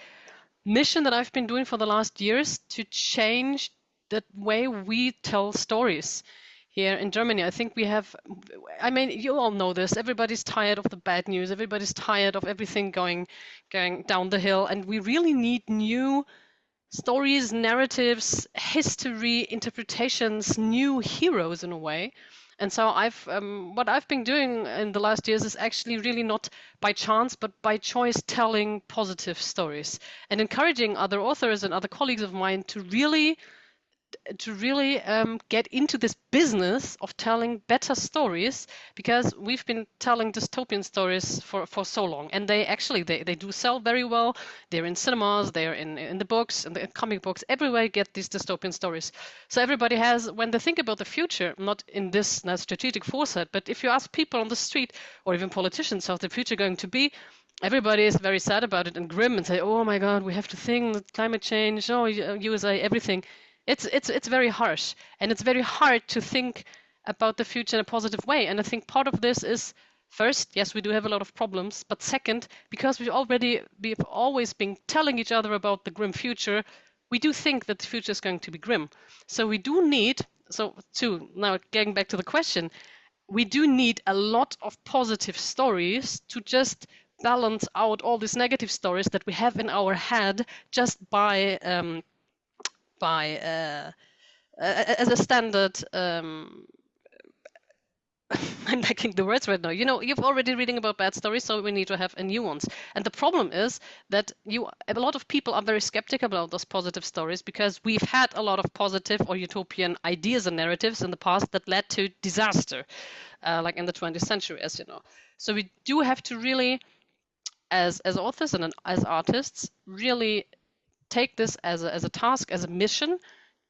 mission that I've been doing for the last years to change the way we tell stories here in Germany. I think we have, I mean, you all know this, everybody's tired of the bad news, everybody's tired of everything going down the hill, and we really need new stories, narratives, history, interpretations, new heroes in a way. And so what I've been doing in the last years is actually really not by chance, but by choice, telling positive stories and encouraging other authors and other colleagues of mine to really get into this business of telling better stories, because we've been telling dystopian stories for so long, and they do sell very well. They're in cinemas, they're in the books, in the comic books, everywhere you get these dystopian stories. So everybody has, when they think about the future, not in this strategic foresight, but if you ask people on the street or even politicians how's the future going to be, everybody is very sad about it and grim and say, oh my God, we have to think that climate change, oh, USA, everything. It's very harsh, and it's very hard to think about the future in a positive way. And I think part of this is, first, yes, we do have a lot of problems, but second, because we've always been telling each other about the grim future, we do think that the future is going to be grim. So we do need, now getting back to the question, we do need a lot of positive stories to just balance out all these negative stories that we have in our head just by as a standard. I'm lacking the words right now. You know, you've already reading about bad stories, so we need to have new ones. And the problem is that a lot of people are very skeptical about those positive stories, because we've had a lot of positive or utopian ideas and narratives in the past that led to disaster, like in the 20th century, as you know. So we do have to really, as authors and as artists, really take this as a task, as a mission,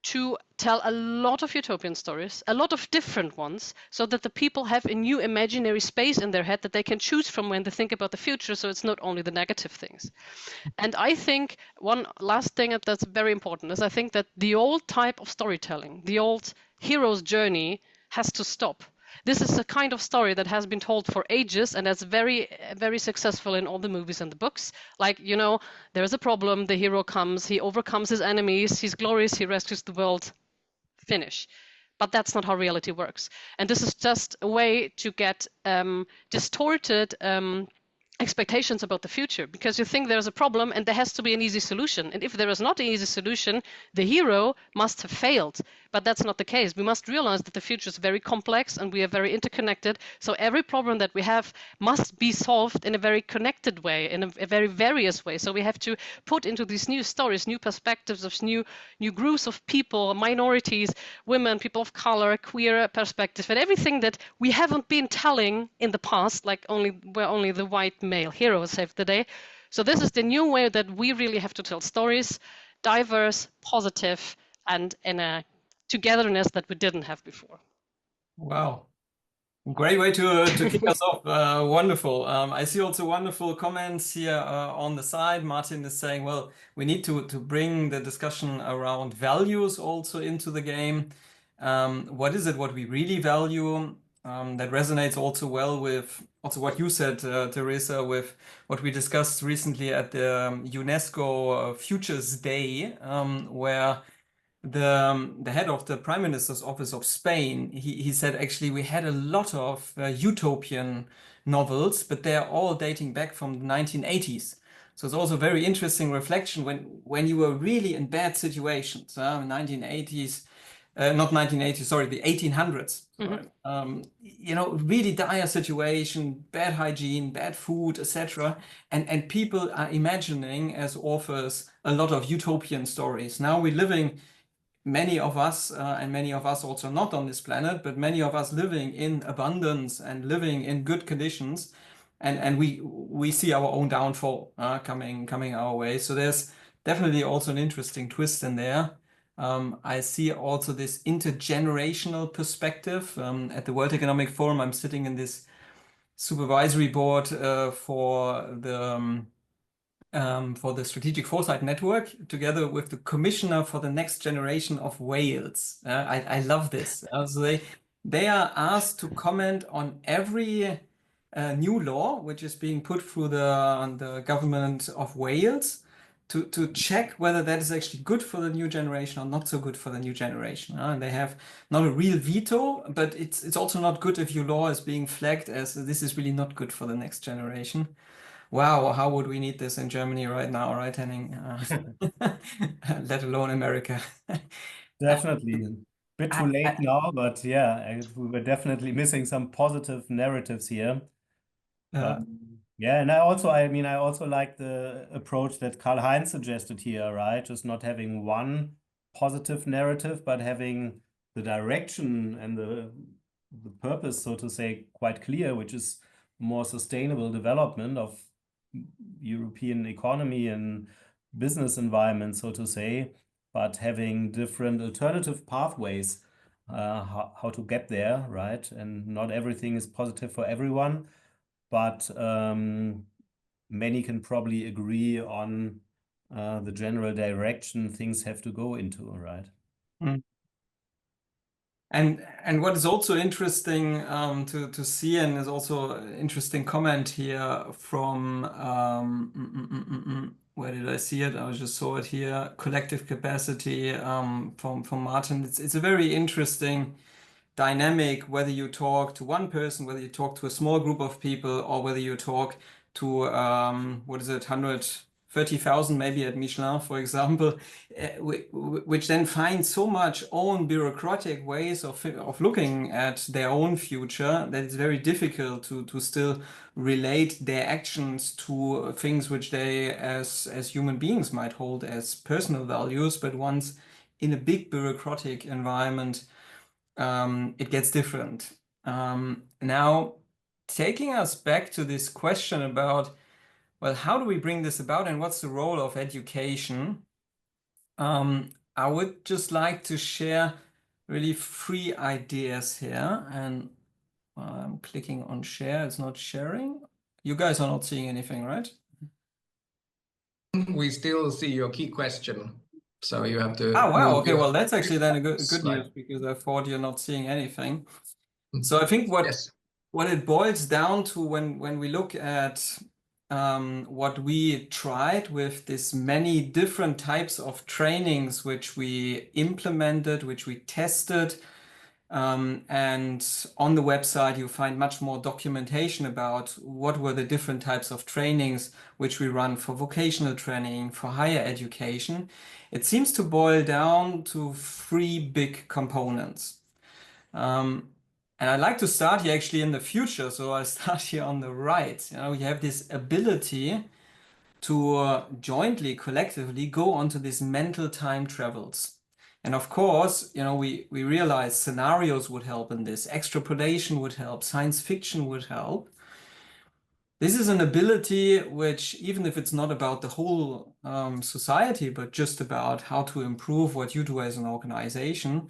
to tell a lot of utopian stories, a lot of different ones, so that the people have a new imaginary space in their head that they can choose from when they think about the future, so it's not only the negative things. And I think one last thing that's very important is I think that the old type of storytelling, the old hero's journey, has to stop. This is a kind of story that has been told for ages, and that's very, very successful in all the movies and the books. Like, you know, there's a problem, the hero comes, he overcomes his enemies, he's glorious, he rescues the world, finish. But that's not how reality works. And this is just a way to get distorted expectations about the future, because you think there's a problem and there has to be an easy solution. And if there is not an easy solution, the hero must have failed. But that's not the case. We must realize that the future is very complex and we are very interconnected. So every problem that we have must be solved in a very connected way, in a very various way. So we have to put into these new stories, new perspectives of new groups of people, minorities, women, people of color, queer perspective, and everything that we haven't been telling in the past, like where only the white male hero saved the day. So this is the new way that we really have to tell stories, diverse, positive, and in a togetherness that we didn't have before. Wow. Great way to kick us off. Wonderful. I see also wonderful comments here on the side. Martin is saying, well, we need to bring the discussion around values also into the game. What is it what we really value? that resonates also well with also what you said, Teresa, with what we discussed recently at the UNESCO Futures Day, where the head of the Prime Minister's Office of Spain, he said actually we had a lot of utopian novels, but they're all dating back from the 1980s. So it's also a very interesting reflection when you were really in bad situations, 1980s, not 1980s, sorry, the 1800s. You know, really dire situation, bad hygiene, bad food, etc. And people are imagining as authors a lot of utopian stories. Now we're living, many of us, and many of us also not on this planet, but many of us living in abundance and living in good conditions, and we see our own downfall coming our way. So there's definitely also an interesting twist in there. I see also this intergenerational perspective. At the World Economic Forum, I'm sitting in this supervisory board for the Strategic Foresight Network, together with the Commissioner for the Next Generation of Wales. I love this. So they are asked to comment on every new law which is being put through the government of Wales, to check whether that is actually good for the new generation or not so good for the new generation. And they have not a real veto, but it's also not good if your law is being flagged as this is really not good for the next generation. Wow, how would we need this in Germany right now, right, Henning? Let alone America. Definitely. A bit too late now, but yeah, we were definitely missing some positive narratives here. Yeah, and I also like the approach that Karl-Heinz suggested here, right? Just not having one positive narrative, but having the direction and the purpose, so to say, quite clear, which is more sustainable development of European economy and business environment, so to say, but having different alternative pathways, how to get there, right? And not everything is positive for everyone, but many can probably agree on the general direction things have to go into, right? And what is also interesting to see, and is also an interesting comment here from where did I see it? I just saw it here. Collective capacity from Martin. It's a very interesting dynamic, whether you talk to one person, whether you talk to a small group of people, or whether you talk to 130,000 maybe at Michelin, for example, which then find so much own bureaucratic ways of looking at their own future that it's very difficult to still relate their actions to things which they as human beings might hold as personal values, but once in a big bureaucratic environment, it gets different. Now, taking us back to this question about, well, how do we bring this about and what's the role of education? I would just like to share really 3 ideas here, and I'm clicking on share, it's not sharing. You guys are not seeing anything, right? We still see your key question, so you have to. Oh, wow. Okay, well, that's actually then a good news, because I thought you're not seeing anything. So I think what it boils down to when we look at what we tried with this many different types of trainings which we implemented, which we tested, and on the website you find much more documentation about what were the different types of trainings which we run for vocational training, for higher education. It seems to boil down to 3 big components. And I'd like to start here actually in the future. So I start here on the right. You know, we have this ability to jointly, collectively go onto these mental time travels. And of course, you know, we realize scenarios would help in this, extrapolation would help, science fiction would help. This is an ability which, even if it's not about the whole society, but just about how to improve what you do as an organization,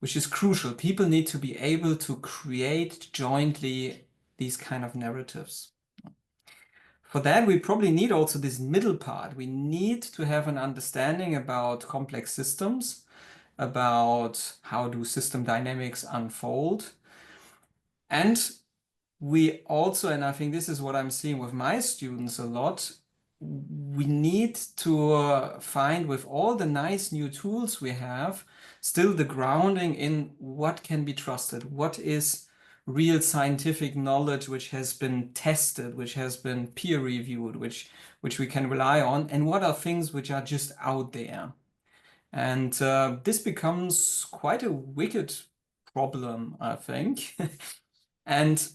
which is crucial. People need to be able to create jointly these kind of narratives. For that, we probably need also this middle part. We need to have an understanding about complex systems, about how do system dynamics unfold. And we also, and I think this is what I'm seeing with my students a lot, we need to find, with all the nice new tools we have, still the grounding in what can be trusted, what is real scientific knowledge which has been tested, which has been peer reviewed, which we can rely on, and what are things which are just out there. And this becomes quite a wicked problem, I think. And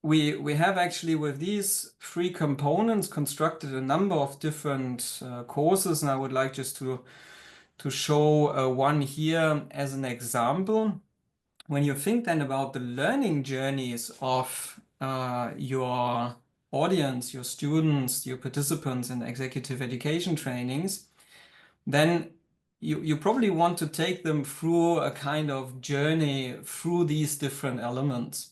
we have actually, with these 3 components, constructed a number of different courses, and I would like just to show one here as an example. When you think then about the learning journeys of your audience, your students, your participants in executive education trainings, then you probably want to take them through a kind of journey through these different elements.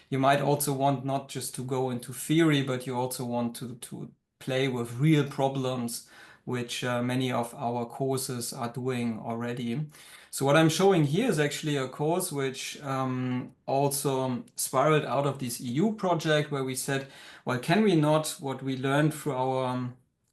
You might also want not just to go into theory, but you also want to play with real problems, which many of our courses are doing already. So what I'm showing here is actually a course which also spiraled out of this EU project, where we said, well, can we not, what we learned through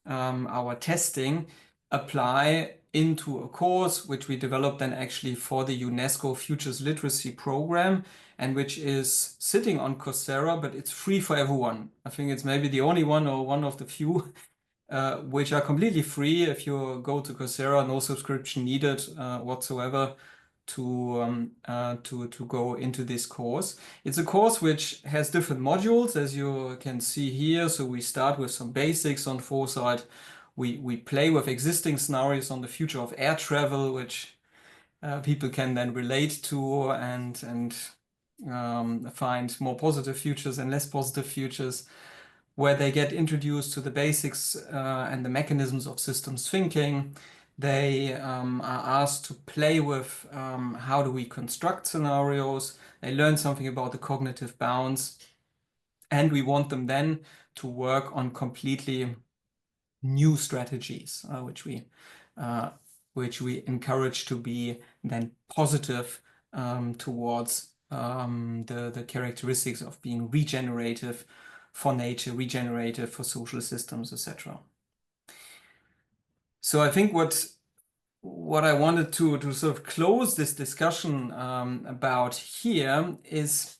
our testing, apply into a course which we developed then actually for the UNESCO Futures Literacy Program, and which is sitting on Coursera, but it's free for everyone. I think it's maybe the only one, or one of the few, which are completely free if you go to Coursera, no subscription needed whatsoever to go into this course. It's a course which has different modules, as you can see here. So we start with some basics on foresight. We play with existing scenarios on the future of air travel, which people can then relate to and find more positive futures and less positive futures, where they get introduced to the basics and the mechanisms of systems thinking. They are asked to play with how do we construct scenarios. They learn something about the cognitive bounds, and we want them then to work on completely new strategies, which we encourage to be then positive towards the characteristics of being regenerative for nature, regenerative for social systems, etc. So I think what I wanted to sort of close this discussion about here is,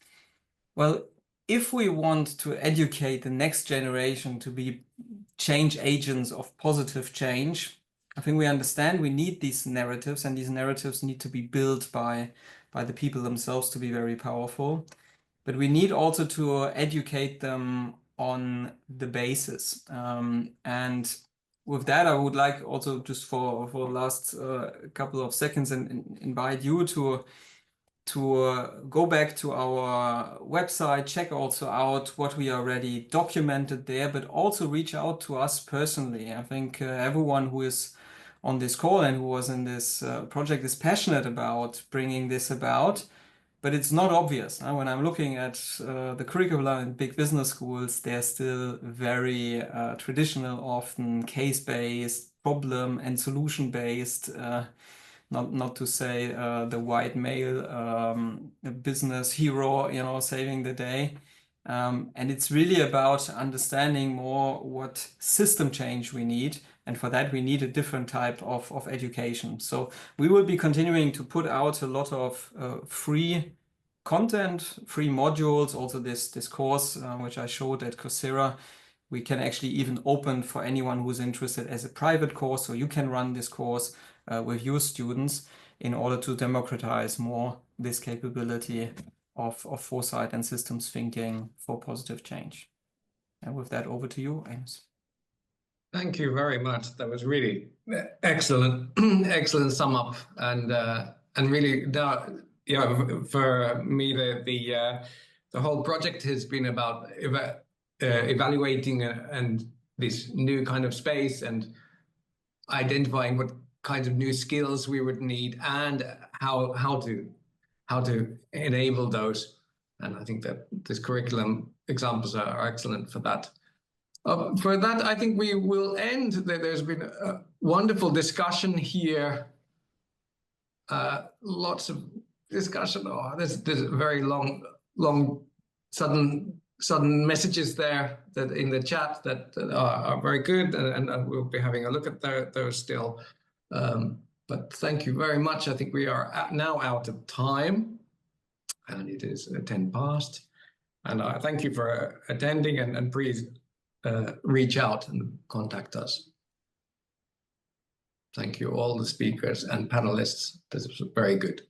well, if we want to educate the next generation to be change agents of positive change, I think we understand we need these narratives, and these narratives need to be built by the people themselves to be very powerful. But we need also to educate them on the basis. And with that, I would like also, just for the last couple of seconds, and invite you to go back to our website, check also out what we already documented there, but also reach out to us personally. I think everyone who is on this call and who was in this project is passionate about bringing this about, but it's not obvious. When I'm looking at the curricula in big business schools, they're still very traditional, often case-based, problem and solution-based, not to say the white male business hero, saving the day. And it's really about understanding more what system change we need. And for that, we need a different type of education. So we will be continuing to put out a lot of free content, free modules, also this course, which I showed at Coursera. We can actually even open for anyone who's interested as a private course. So you can run this course with your students in order to democratize more this capability of foresight and systems thinking for positive change. And with that, over to you, Amos. Thank you very much. That was really excellent, excellent sum up, and really, for me, the whole project has been about evaluating and this new kind of space and identifying what kinds of new skills we would need and how to enable those. And I think that this curriculum examples are excellent for that. For that, I think we will end. There's been a wonderful discussion here. Lots of discussion. There's a very long sudden messages there that in the chat that are very good, and we'll be having a look at those still. But thank you very much. I think we are now out of time, and it is 10 past. And I thank you for attending, and please reach out and contact us. Thank you all the speakers and panelists. This was very good.